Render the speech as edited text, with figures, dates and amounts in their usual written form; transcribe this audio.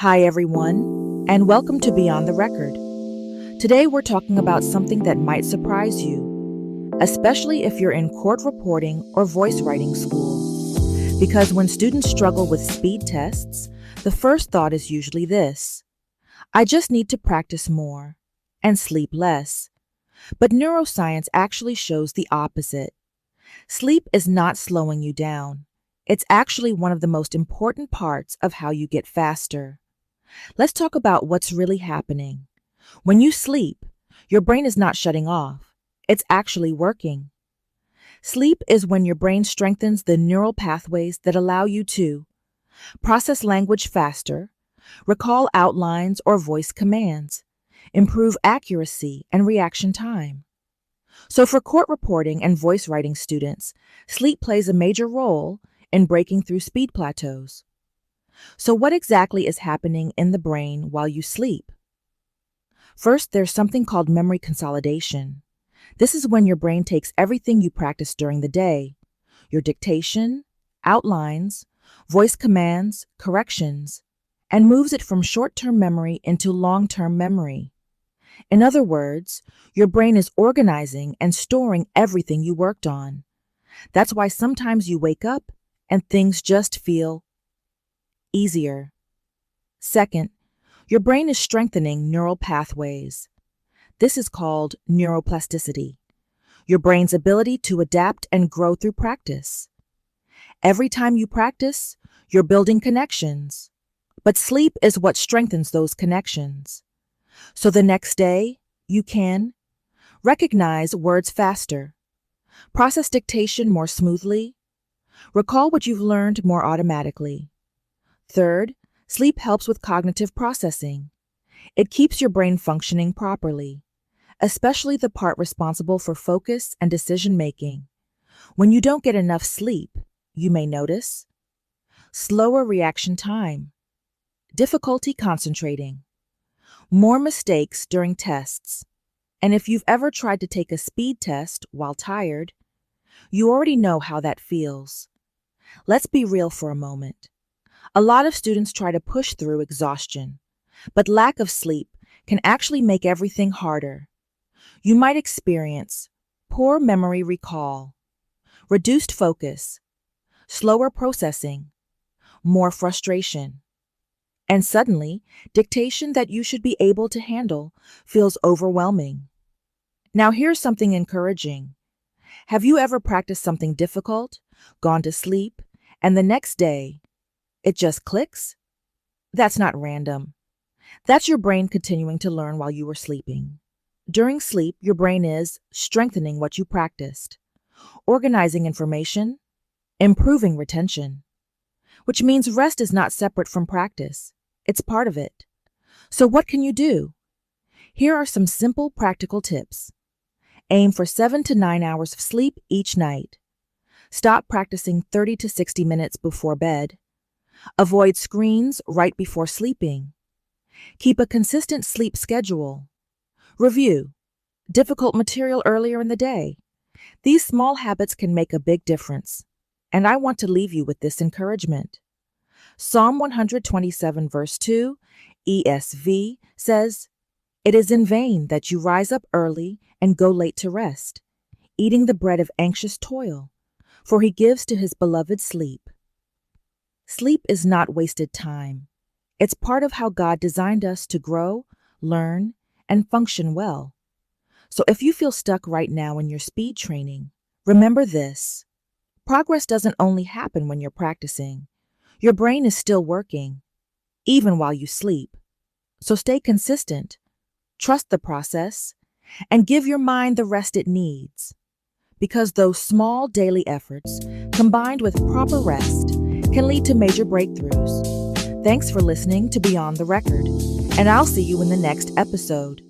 Hi, everyone, and welcome to Beyond the Record. Today, we're talking about something that might surprise you, especially if you're in court reporting or voice writing school. Because when students struggle with speed tests, the first thought is usually this: I just need to practice more and sleep less. But neuroscience actually shows the opposite. Sleep is not slowing you down. It's actually one of the most important parts of how you get faster. Let's talk about what's really happening. When you sleep, your brain is not shutting off. It's actually working. Sleep is when your brain strengthens the neural pathways that allow you to process language faster, recall outlines or voice commands, improve accuracy and reaction time. So for court reporting and voice writing students, sleep plays a major role in breaking through speed plateaus. So what exactly is happening in the brain while you sleep? First, there's something called memory consolidation. This is when your brain takes everything you practiced during the day, your dictation, outlines, voice commands, corrections, and moves it from short-term memory into long-term memory. In other words, your brain is organizing and storing everything you worked on. That's why sometimes you wake up and things just feel easier. Second, your brain is strengthening neural pathways. This is called neuroplasticity, your brain's ability to adapt and grow through practice. Every time you practice, you're building connections, but sleep is what strengthens those connections. So the next day, you can recognize words faster, process dictation more smoothly, recall what you've learned more automatically. Third, sleep helps with cognitive processing. It keeps your brain functioning properly, especially the part responsible for focus and decision-making. When you don't get enough sleep, you may notice slower reaction time, difficulty concentrating, more mistakes during tests. And if you've ever tried to take a speed test while tired, you already know how that feels. Let's be real for a moment. A lot of students try to push through exhaustion, but lack of sleep can actually make everything harder. You might experience poor memory recall, reduced focus, slower processing, more frustration, and suddenly, dictation that you should be able to handle feels overwhelming. Now here's something encouraging. Have you ever practiced something difficult, gone to sleep, and the next day, it just clicks? That's not random. That's your brain continuing to learn while you were sleeping. During sleep, your brain is strengthening what you practiced, organizing information, improving retention, which means rest is not separate from practice. It's part of it. So what can you do? Here are some simple practical tips. Aim for 7 to 9 hours of sleep each night. Stop practicing 30 to 60 minutes before bed. Avoid screens right before sleeping. Keep a consistent sleep schedule. Review difficult material earlier in the day. These small habits can make a big difference, and I want to leave you with this encouragement. Psalm 127 verse 2, ESV, says, "It is in vain that you rise up early and go late to rest, eating the bread of anxious toil, for he gives to his beloved sleep." Sleep is not wasted time. It's part of how God designed us to grow, learn, and function well. So if you feel stuck right now in your speed training, remember this: progress doesn't only happen when you're practicing. Your brain is still working, even while you sleep. So stay consistent, trust the process, and give your mind the rest it needs. Because those small daily efforts, combined with proper rest, can lead to major breakthroughs. Thanks for listening to Beyond the Record, and I'll see you in the next episode.